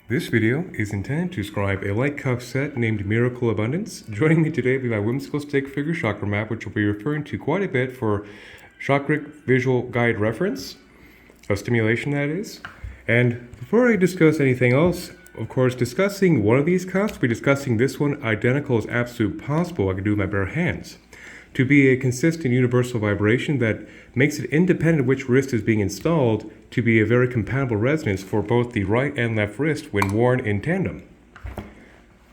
This video is intended to describe a light cuff set named Miracle Abundance. Joining me today will be my whimsical stick figure chakra map, which we'll be referring to quite a bit for chakric visual guide reference, of stimulation that is. And before I discuss anything else, of course, discussing one of these cuffs, we'll be discussing this one identical as absolute possible I can do with my bare hands. To be a consistent universal vibration that makes it independent of which wrist is being installed, to be a very compatible resonance for both the right and left wrist when worn in tandem.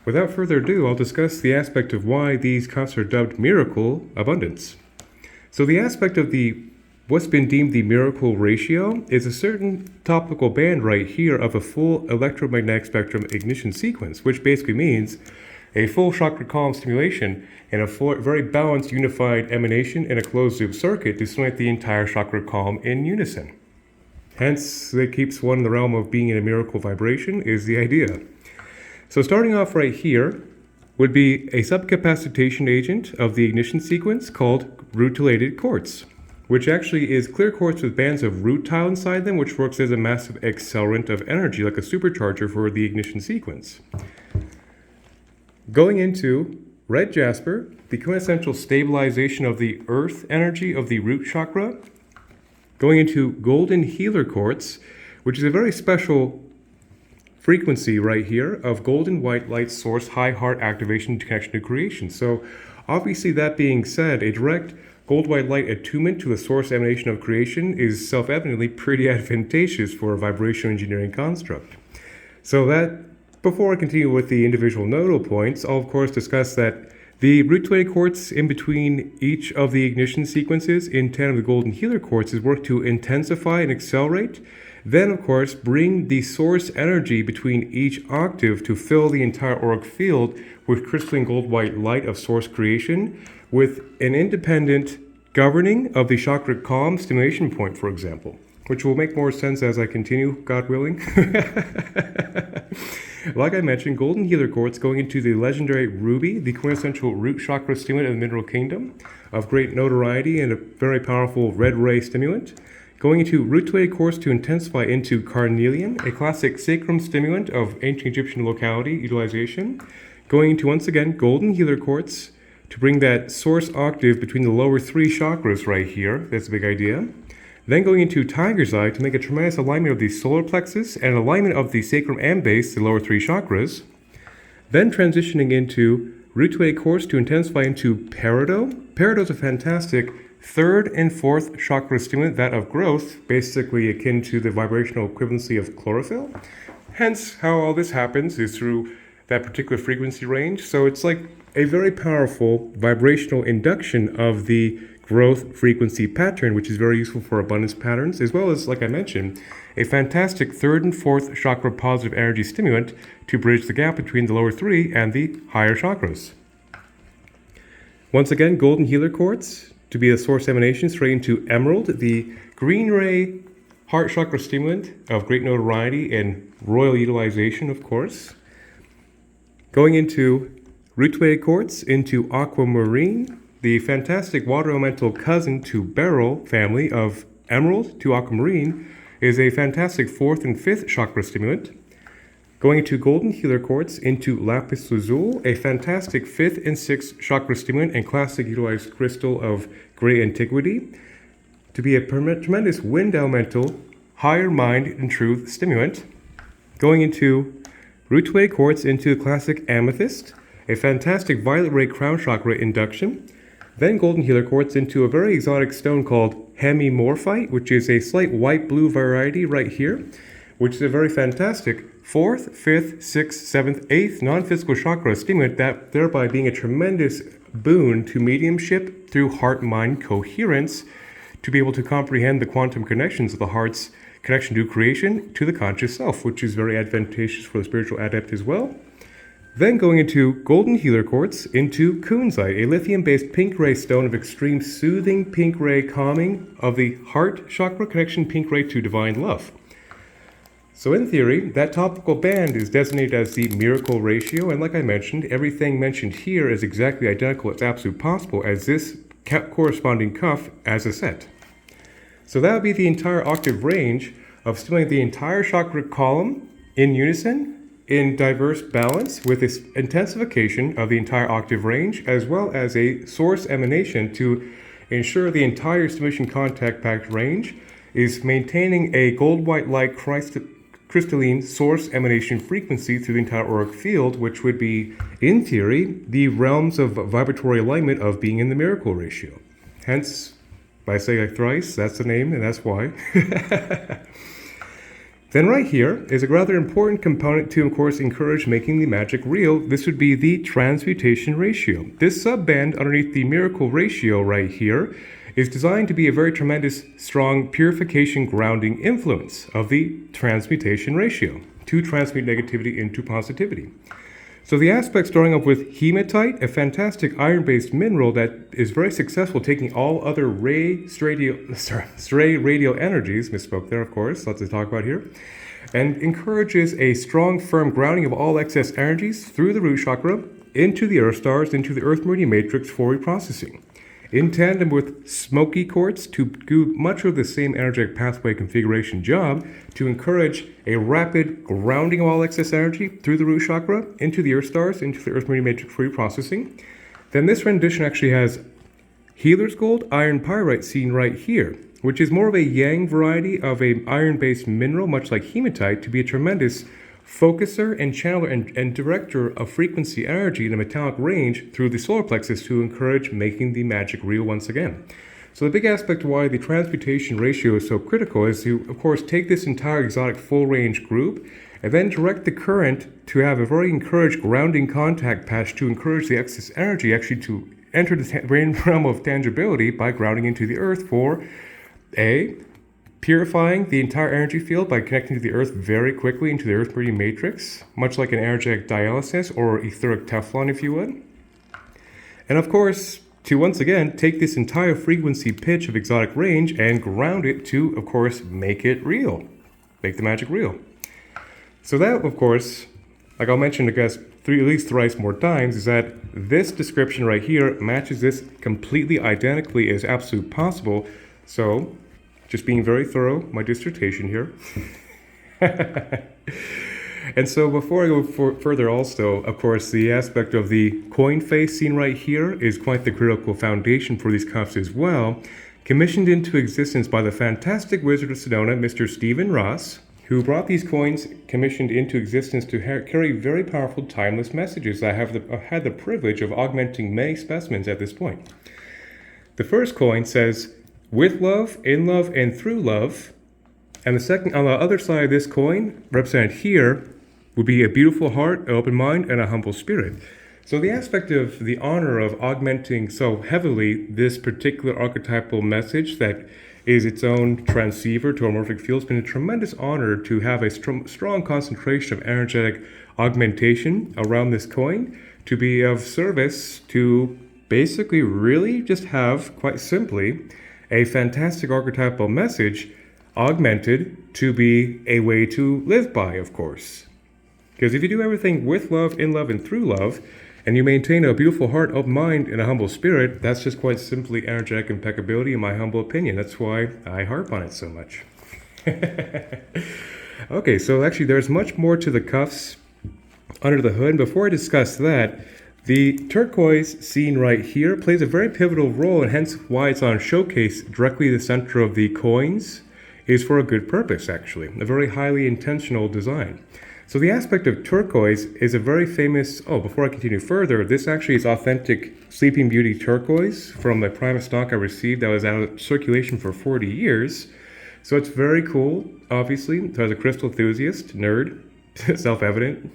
Without further ado, I'll discuss the aspect of why these cuffs are dubbed Miracle Abundance. So the aspect of what's been deemed the miracle ratio is a certain topical band right here of a full electromagnetic spectrum ignition sequence, which basically means a full chakra column stimulation and a very balanced unified emanation in a closed loop circuit to stimulate the entire chakra column in unison. Hence, it keeps one in the realm of being in a miracle vibration is the idea. So starting off right here would be a subcapacitation agent of the ignition sequence called rutilated quartz, which actually is clear quartz with bands of rutile inside them, which works as a massive accelerant of energy, like a supercharger for the ignition sequence. Going into red jasper, the quintessential stabilization of the earth energy of the root chakra. Going into golden healer quartz, which is a very special frequency right here of golden white light source high heart activation to connection to creation. So obviously, that being said, a direct gold white light attunement to the source emanation of creation is self-evidently pretty advantageous for a vibrational engineering construct. So that, before I continue with the individual nodal points, I'll of course discuss that the rutilated quartz in between each of the ignition sequences in tandem with the golden healer quartz is worked to intensify and accelerate. Then, of course, bring the source energy between each octave to fill the entire auric field with crystalline gold white light of source creation with an independent governing of the chakra column stimulation point, for example, which will make more sense as I continue, God willing. Like I mentioned, golden healer quartz going into the legendary ruby, the quintessential root chakra stimulant of the mineral kingdom, of great notoriety and a very powerful red ray stimulant. Going into rutilated quartz to intensify into carnelian, a classic sacrum stimulant of ancient Egyptian locality utilization. Going into, once again, golden healer quartz to bring that source octave between the lower three chakras right here. That's a big idea. Then going into tiger's eye to make a tremendous alignment of the solar plexus and alignment of the sacrum and base, the lower three chakras. Then transitioning into rutilated quartz to intensify into peridot. Peridot is a fantastic third and fourth chakra stimulant, that of growth, basically akin to the vibrational equivalency of chlorophyll. Hence, how all this happens is through that particular frequency range. So it's like a very powerful vibrational induction of the growth frequency pattern, which is very useful for abundance patterns, as well as, like I mentioned, a fantastic third and fourth chakra positive energy stimulant to bridge the gap between the lower three and the higher chakras. Once again, golden healer quartz to be a source emanation straight into emerald, the green ray heart chakra stimulant of great notoriety and royal utilization, of course. Going into rutilated quartz into aquamarine, the fantastic water elemental cousin to beryl family of emerald to aquamarine, is a fantastic fourth and fifth chakra stimulant. Going into golden healer quartz into lapis lazuli, a fantastic fifth and sixth chakra stimulant and classic utilized crystal of great antiquity, to be a tremendous wind elemental, higher mind and truth stimulant. Going into rutilated quartz into classic amethyst, a fantastic violet ray crown chakra induction. Then golden healer quartz into a very exotic stone called hemimorphite, which is a slight white-blue variety right here, which is a very fantastic fourth, fifth, sixth, seventh, eighth non-physical chakra stimulant, that thereby being a tremendous boon to mediumship through heart-mind coherence to be able to comprehend the quantum connections of the heart's connection to creation to the conscious self, which is very advantageous for the spiritual adept as well. Then going into golden healer quartz into kunzite, a lithium-based pink ray stone of extreme soothing pink ray calming of the heart chakra connection pink ray to divine love. So in theory, that topical band is designated as the miracle ratio, and like I mentioned, everything mentioned here is exactly identical as absolute possible as this corresponding cuff as a set. So that would be the entire octave range of stimulating the entire chakra column in unison in diverse balance with this intensification of the entire octave range, as well as a source emanation to ensure the entire stimulation contact packed range is maintaining a gold-white light crystalline source emanation frequency through the entire auric field, which would be, in theory, the realms of vibratory alignment of being in the miracle ratio. Hence, by saying it thrice, that's the name, and that's why. Then right here is a rather important component to, of course, encourage making the magic real. This would be the transmutation ratio. This subband underneath the miracle ratio right here is designed to be a very tremendous, strong purification grounding influence of the transmutation ratio to transmute negativity into positivity. So the aspect starting off with hematite, a fantastic iron-based mineral that is very successful taking all other stray radial energies, misspoke there of course, lots to talk about here, and encourages a strong, firm grounding of all excess energies through the root chakra into the earth stars, into the earth meridian matrix for reprocessing. In tandem with smoky quartz to do much of the same energetic pathway configuration job to encourage a rapid grounding of all excess energy through the root chakra into the earth stars, into the earth meridian matrix for reprocessing. Then this rendition actually has healer's gold, iron pyrite seen right here, which is more of a yang variety of a iron-based mineral, much like hematite, to be a tremendous focuser and channeler and director of frequency energy in a metallic range through the solar plexus to encourage making the magic real once again. So the big aspect of why the transmutation ratio is so critical is to, of course, take this entire exotic full range group and then direct the current to have a very encouraged grounding contact patch to encourage the excess energy actually to enter the realm of tangibility by grounding into the earth for purifying the entire energy field by connecting to the earth very quickly into the earth meridian matrix, much like an energetic dialysis or etheric Teflon, if you would. And of course, to once again take this entire frequency pitch of exotic range and ground it to, of course, make it real. Make the magic real. So that, of course, like I'll mention, I guess, at least thrice more times, is that this description right here matches this completely identically as absolute possible. So, just being very thorough, my dissertation here. And so before I go further also, of course, the aspect of the coin face seen right here is quite the critical foundation for these cuffs as well, commissioned into existence by the fantastic Wizard of Sedona, Mr. Stephen Ross, who brought these coins commissioned into existence to carry very powerful timeless messages. I have had the privilege of augmenting many specimens at this point. The first coin says, "With love, in love, and through love." And the second, on the other side of this coin, represented here, would be a beautiful heart, an open mind, and a humble spirit. So the aspect of the honor of augmenting so heavily this particular archetypal message that is its own transceiver to our morphic field has been a tremendous honor to have a strong concentration of energetic augmentation around this coin to be of service to basically really just have, quite simply, a fantastic archetypal message augmented to be a way to live by, of course. Because if you do everything with love, in love, and through love, and you maintain a beautiful heart, open mind, and a humble spirit, that's just quite simply energetic impeccability in my humble opinion. That's why I harp on it so much. Okay, so actually there's much more to the cuffs under the hood. And before I discuss that, the turquoise seen right here plays a very pivotal role, and hence why it's on showcase directly in the center of the coins is for a good purpose, actually. A very highly intentional design. So the aspect of turquoise is a very famous, before I continue further, this actually is authentic Sleeping Beauty turquoise from the private stock I received that was out of circulation for 40 years. So it's very cool, obviously, as a crystal enthusiast, nerd, self-evident,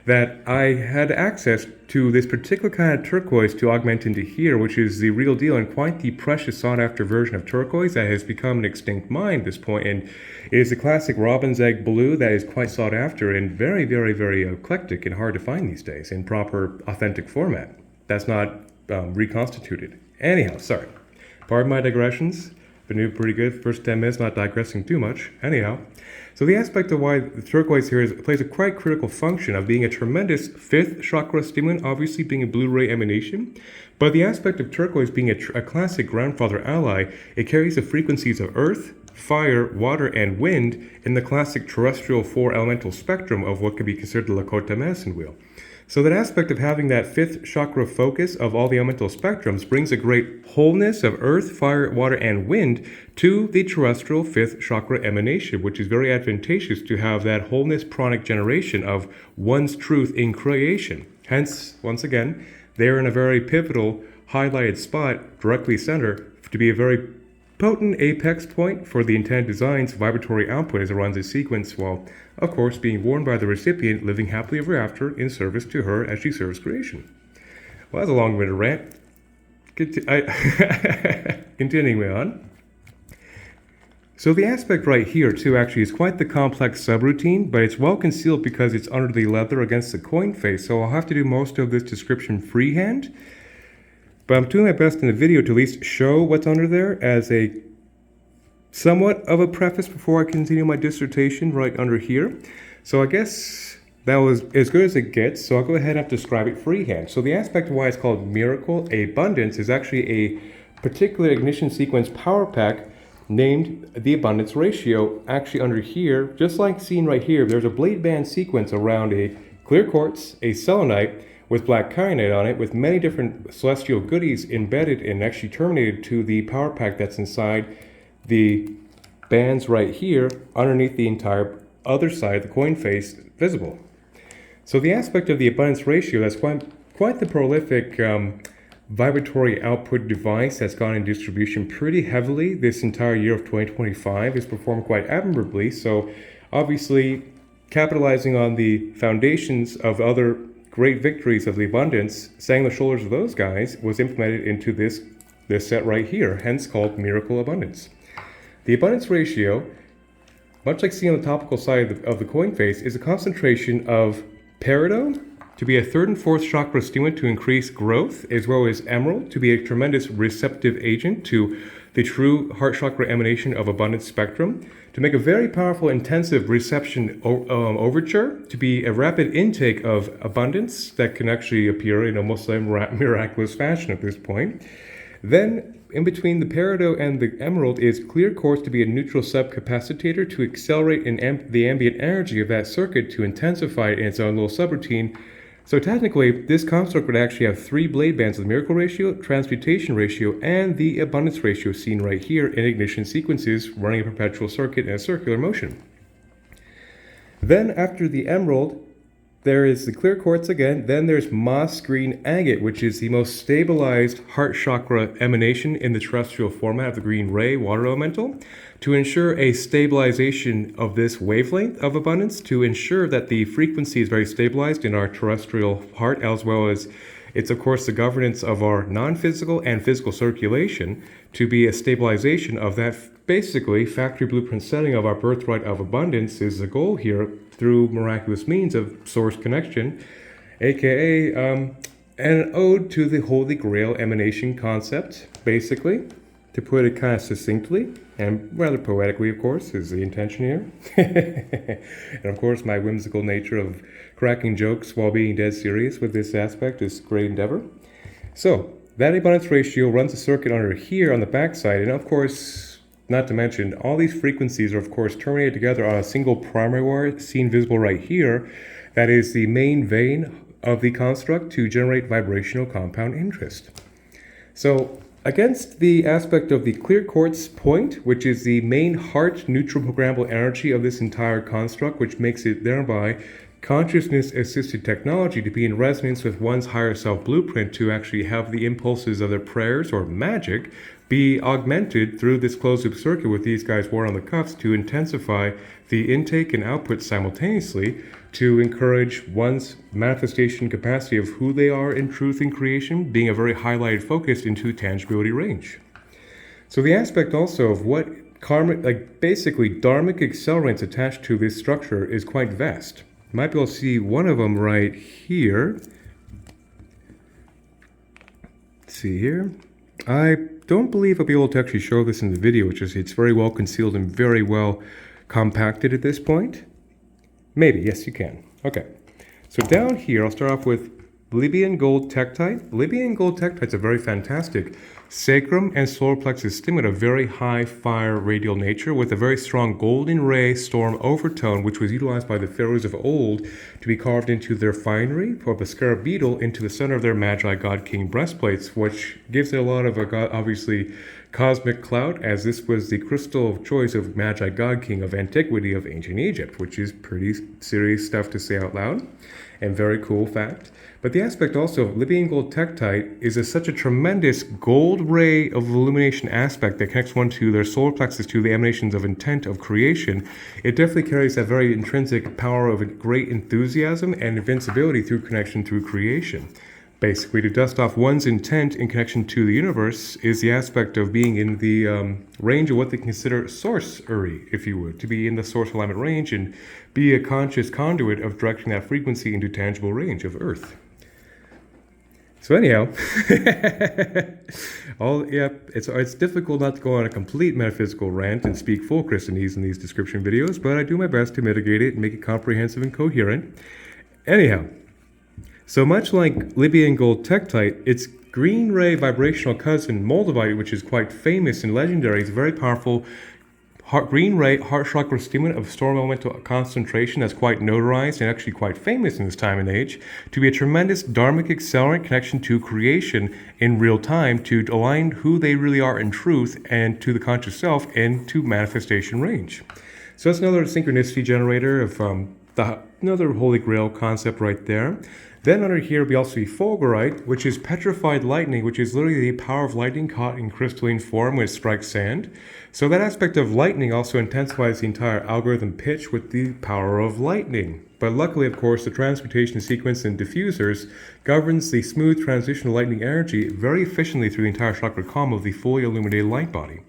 that I had access to this particular kind of turquoise to augment into here, which is the real deal and quite the precious sought-after version of turquoise that has become an extinct mine at this point. And it is a classic robin's egg blue that is quite sought after and very, very, very eclectic and hard to find these days in proper, authentic format. That's not reconstituted. Anyhow, sorry. Pardon my digressions. Been doing pretty good. First 10 minutes, not digressing too much. Anyhow. So the aspect of why the turquoise here plays a quite critical function of being a tremendous fifth chakra stimulant, obviously being a blue ray emanation, but the aspect of turquoise being a classic grandfather ally, it carries the frequencies of earth, fire, water, and wind in the classic terrestrial four elemental spectrum of what could be considered the Lakota medicine wheel. So that aspect of having that fifth chakra focus of all the elemental spectrums brings a great wholeness of earth, fire, water, and wind to the terrestrial fifth chakra emanation, which is very advantageous to have that wholeness pranic generation of one's truth in creation. Hence, once again, they're in a very pivotal, highlighted spot, directly center, to be a very potent apex point for the intended design's vibratory output as it runs its sequence, while, of course, being worn by the recipient, living happily ever after in service to her as she serves creation. Well, that's a long-winded rant. Continuing on. So the aspect right here, too, actually is quite the complex subroutine, but it's well concealed because it's under the leather against the coin face, so I'll have to do most of this description freehand. But I'm doing my best in the video to at least show what's under there as a somewhat of a preface before I continue my dissertation right under here. So I guess that was as good as it gets, so I'll go ahead and describe it freehand. So the aspect of why it's called Miracle Abundance is actually a particular ignition sequence power pack named the Abundance Ratio. Actually under here, just like seen right here, there's a blade band sequence around a clear quartz, a selenite, with black kyanite on it, with many different celestial goodies embedded and actually terminated to the power pack that's inside the bands right here, underneath the entire other side of the coin face visible. So the aspect of the Abundance Ratio, that's quite the prolific vibratory output device that's gone in distribution pretty heavily this entire year of 2025. It's performed quite admirably, so obviously capitalizing on the foundations of other great victories of the abundance, sang the shoulders of those guys, was implemented into this set right here, hence called Miracle Abundance. The Abundance Ratio, much like seen on the topical side of the coin face, is a concentration of peridot to be a third and fourth chakra stimulant to increase growth, as well as emerald to be a tremendous receptive agent to the true heart chakra emanation of abundance spectrum, to make a very powerful intensive reception overture, to be a rapid intake of abundance that can actually appear in almost a miraculous fashion at this point. Then in between the peridot and the emerald is clear quartz to be a neutral subcapacitator to accelerate the ambient energy of that circuit to intensify it in its own little subroutine. So technically, this construct would actually have three blade bands of the Miracle Ratio, Transmutation Ratio, and the Abundance Ratio seen right here in ignition sequences running a perpetual circuit in a circular motion. Then after the emerald, there is the clear quartz again. Then there's moss green agate, which is the most stabilized heart chakra emanation in the terrestrial format of the green ray water elemental, to ensure a stabilization of this wavelength of abundance, to ensure that the frequency is very stabilized in our terrestrial heart, as well as it's, of course, the governance of our non-physical and physical circulation, to be a stabilization of that basically factory blueprint setting of our birthright of abundance is the goal here through miraculous means of source connection, aka an ode to the Holy Grail emanation concept, basically, to put it kind of succinctly and rather poetically, of course, is the intention here. And of course, my whimsical nature of cracking jokes while being dead serious with this aspect is great endeavor. So that Abundance Ratio runs a circuit under here on the backside, and of course, not to mention, all these frequencies are, of course, terminated together on a single primary wire, seen visible right here. That is the main vein of the construct to generate vibrational compound interest. So, against the aspect of the clear quartz point, which is the main heart neutral programmable energy of this entire construct, which makes it thereby consciousness-assisted technology to be in resonance with one's higher self blueprint, to actually have the impulses of their prayers or magic be augmented through this closed-loop circuit with these guys worn on the cuffs to intensify the intake and output simultaneously, to encourage one's manifestation capacity of who they are in truth and creation, being a very highlighted focus into tangibility range. So the aspect also of what karmic, like basically dharmic accelerants attached to this structure is quite vast. You might be able to see one of them right here. Let's see here. I don't believe I'll be able to actually show this in the video, it's very well concealed and very well compacted at this point. Maybe, yes you can. Okay, so down here I'll start off with Libyan gold tektite. Libyan gold tektite is a very fantastic sacrum and solar plexus stimulant of very high fire radial nature with a very strong golden ray storm overtone, which was utilized by the pharaohs of old to be carved into their finery of a scarab beetle into the center of their Magi God King breastplates, which gives it a lot of obviously cosmic clout, as this was the crystal of choice of Magi God King of antiquity of ancient Egypt, which is pretty serious stuff to say out loud and very cool fact. But the aspect also of Libyan gold tektite is such a tremendous gold ray of illumination aspect that connects one to their solar plexus to the emanations of intent of creation. It definitely carries that very intrinsic power of great enthusiasm and invincibility through connection through creation. Basically, to dust off one's intent in connection to the universe is the aspect of being in the range of what they consider sorcery, if you would, to be in the source alignment range and be a conscious conduit of directing that frequency into tangible range of Earth. So anyhow, it's difficult not to go on a complete metaphysical rant and speak full Christianese in these description videos, but I do my best to mitigate it and make it comprehensive and coherent. Anyhow, so much like Libyan gold tektite, its green ray vibrational cousin, moldavite, which is quite famous and legendary, is a very powerful green ray heart chakra stimulant of storm elemental concentration that's quite notarized and actually quite famous in this time and age to be a tremendous dharmic accelerant connection to creation in real time to align who they really are in truth and to the conscious self and to manifestation range. So that's another synchronicity generator of another holy grail concept right there. Then under here we also see fulgurite, which is petrified lightning, which is literally the power of lightning caught in crystalline form when it strikes sand. So that aspect of lightning also intensifies the entire algorithm pitch with the power of lightning. But luckily, of course, the transmutation sequence and diffusers governs the smooth transition of lightning energy very efficiently through the entire chakra column of the fully illuminated light body.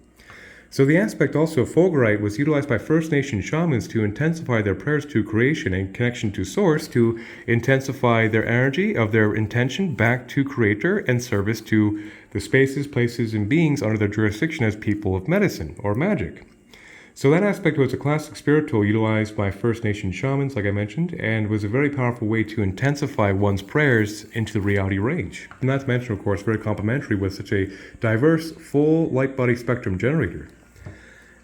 So the aspect also of fulgurite was utilized by First Nation shamans to intensify their prayers to creation and connection to source, to intensify their energy of their intention back to creator and service to the spaces, places, and beings under their jurisdiction as people of medicine or magic. So that aspect was a classic spiritual utilized by First Nation shamans, like I mentioned, and was a very powerful way to intensify one's prayers into the reality range. And not to mention, of course, very complementary with such a diverse, full light body spectrum generator.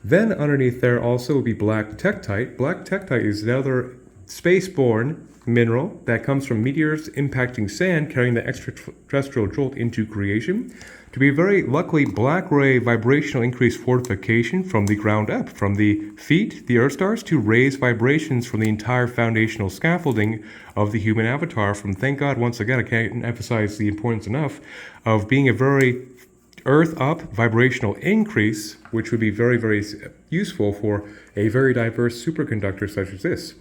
Then underneath there also would be black tektite. Black tektite is another space-borne mineral that comes from meteors impacting sand, carrying the extraterrestrial jolt into creation. To be very luckily black ray vibrational increased fortification from the ground up, from the feet, the earth stars, to raise vibrations from the entire foundational scaffolding of the human avatar. From, thank God, once again, I can't emphasize the importance enough of being a very earth up vibrational increase, which would be very, very useful for a very diverse superconductor such as this.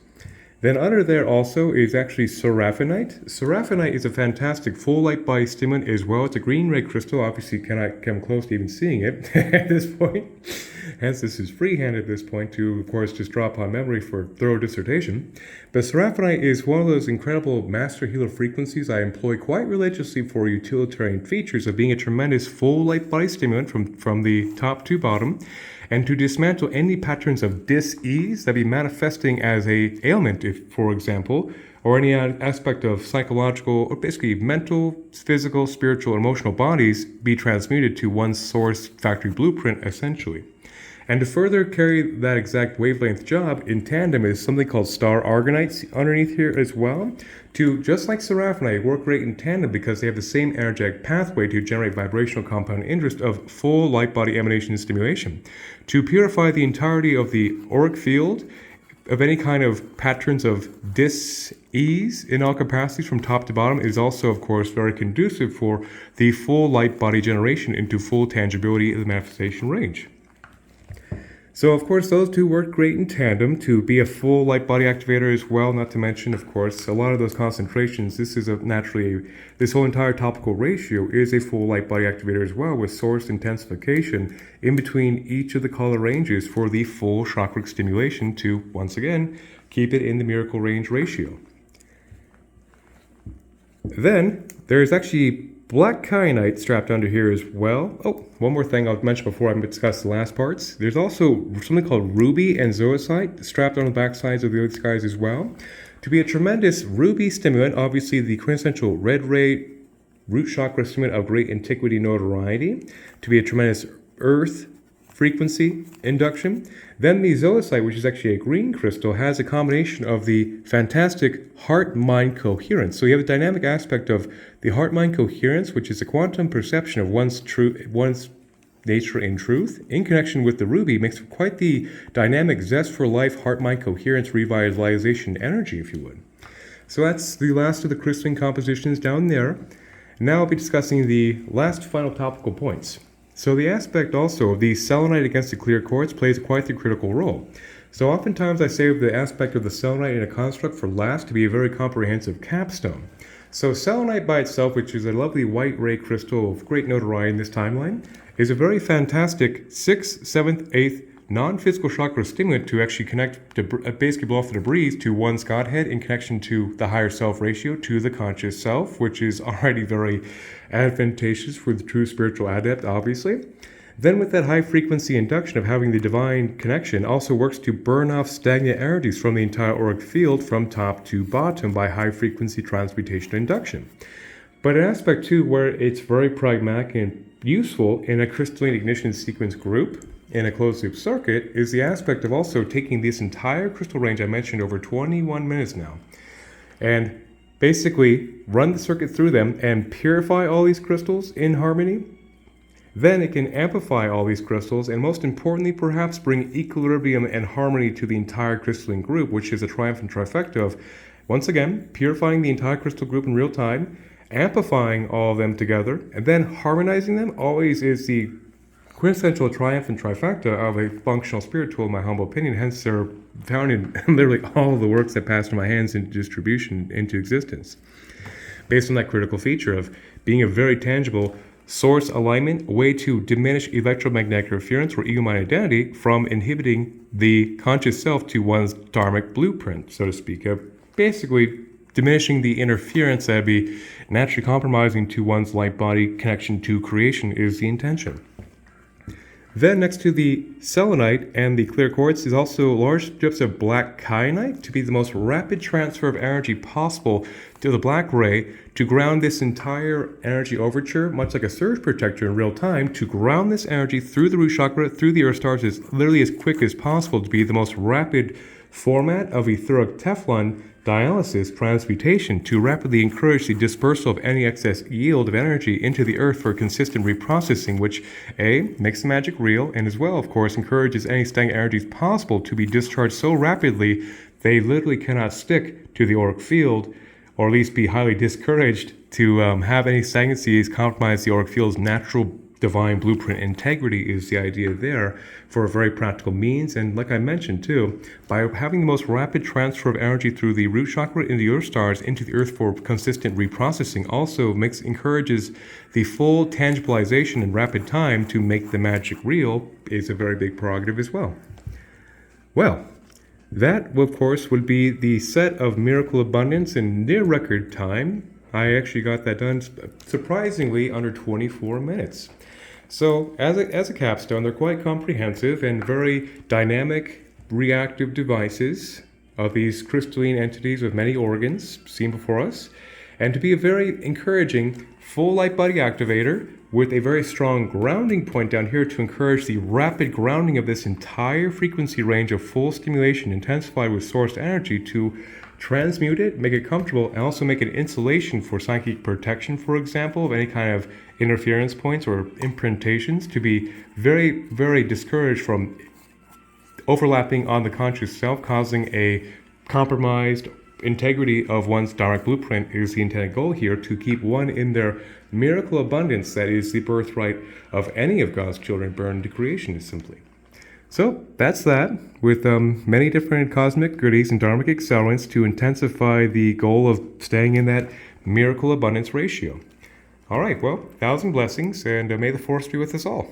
Then under there also is actually seraphinite. Seraphinite is a fantastic full light body stimulant as well. It's a green ray crystal. Obviously cannot come close to even seeing it at this point. Hence this is freehand at this point to, of course, just draw upon memory for thorough dissertation. But seraphinite is one of those incredible master healer frequencies I employ quite religiously for utilitarian features of being a tremendous full light body stimulant from the top to bottom, and to dismantle any patterns of dis-ease that be manifesting as a ailment, if, for example, or any aspect of psychological or basically mental, physical, spiritual, emotional bodies be transmuted to one source factory blueprint, essentially. And to further carry that exact wavelength job in tandem is something called star argonite underneath here as well, to, just like seraphinite, work great in tandem because they have the same energetic pathway to generate vibrational compound interest of full light body emanation stimulation, to purify the entirety of the auric field of any kind of patterns of dis-ease in all capacities from top to bottom. Is also, of course, very conducive for the full light body generation into full tangibility of the manifestation range. So, of course, those two work great in tandem to be a full light body activator as well, not to mention, of course, a lot of those concentrations. This is this whole entire topical ratio is a full light body activator as well, with source intensification in between each of the color ranges for the full chakra stimulation to, once again, keep it in the miracle range ratio. Then, there's actually black kyanite strapped under here as well. Oh, one more thing I'll mention before I discuss the last parts. There's also something called ruby and zoisite strapped on the back sides of the other guys as well. To be a tremendous ruby stimulant, obviously the quintessential red ray root chakra stimulant of great antiquity notoriety. To be a tremendous earth frequency induction. Then the zoisite, which is actually a green crystal, has a combination of the fantastic heart-mind coherence. So you have a dynamic aspect of the heart-mind coherence, which is a quantum perception of one's nature in truth, in connection with the ruby, makes for quite the dynamic zest for life, heart-mind coherence, revitalization energy, if you would. So that's the last of the crystalline compositions down there. Now I'll be discussing the last final topical points. So the aspect also of the selenite against the clear quartz plays quite the critical role. So oftentimes I save the aspect of the selenite in a construct for last to be a very comprehensive capstone. So selenite by itself, which is a lovely white ray crystal of great notoriety in this timeline, is a very fantastic 6th, 7th, 8th non-physical chakra stimulant to actually connect, to basically blow off the debris to one's Godhead in connection to the higher self ratio, to the conscious self, which is already very advantageous for the true spiritual adept, obviously. Then with that high frequency induction of having the divine connection also works to burn off stagnant energies from the entire auric field from top to bottom by high frequency transmutation induction. But an aspect too where it's very pragmatic and useful in a crystalline ignition sequence group in a closed loop circuit is the aspect of also taking this entire crystal range I mentioned over 21 minutes now and basically run the circuit through them and purify all these crystals in harmony. Then it can amplify all these crystals and most importantly perhaps bring equilibrium and harmony to the entire crystalline group, which is a triumphant trifecta of, once again, purifying the entire crystal group in real time, amplifying all of them together, and then harmonizing them always is the quintessential triumphant trifecta of a functional spirit tool, in my humble opinion. Hence, they're found in literally all of the works that pass through my hands into distribution, into existence. Based on that critical feature of being a very tangible source alignment, a way to diminish electromagnetic interference or ego mind identity from inhibiting the conscious self to one's dharmic blueprint, so to speak. Basically, diminishing the interference that would be naturally compromising to one's light body connection to creation is the intention. Then next to the selenite and the clear quartz is also large strips of black kyanite to be the most rapid transfer of energy possible to the black ray to ground this entire energy overture, much like a surge protector in real time, to ground this energy through the root chakra, through the earth stars as literally as quick as possible to be the most rapid format of etheric Teflon dialysis transmutation to rapidly encourage the dispersal of any excess yield of energy into the earth for consistent reprocessing, which A, makes the magic real, and as well, of course, encourages any stagnant energies possible to be discharged so rapidly they literally cannot stick to the auric field, or at least be highly discouraged to have any stagnancies compromise the auric field's natural divine blueprint integrity is the idea there for a very practical means. And like I mentioned too, by having the most rapid transfer of energy through the root chakra into the earth stars into the earth for consistent reprocessing also encourages the full tangibilization in rapid time to make the magic real is a very big prerogative as well. Well, that of course would be the set of miracle abundance in near record time. I actually got that done surprisingly under 24 minutes. So as a capstone, they're quite comprehensive and very dynamic, reactive devices of these crystalline entities with many organs seen before us, and to be a very encouraging full light body activator with a very strong grounding point down here to encourage the rapid grounding of this entire frequency range of full stimulation intensified with source energy to transmute it, make it comfortable, and also make an insulation for psychic protection, for example, of any kind of interference points or imprintations, to be very, very discouraged from overlapping on the conscious self, causing a compromised integrity of one's direct blueprint is the intended goal here, to keep one in their miracle abundance that is the birthright of any of God's children born into creation, simply. So that's that, with many different cosmic goodies and dharmic accelerants to intensify the goal of staying in that miracle abundance ratio. All right, well, 1,000 blessings, and may the force be with us all.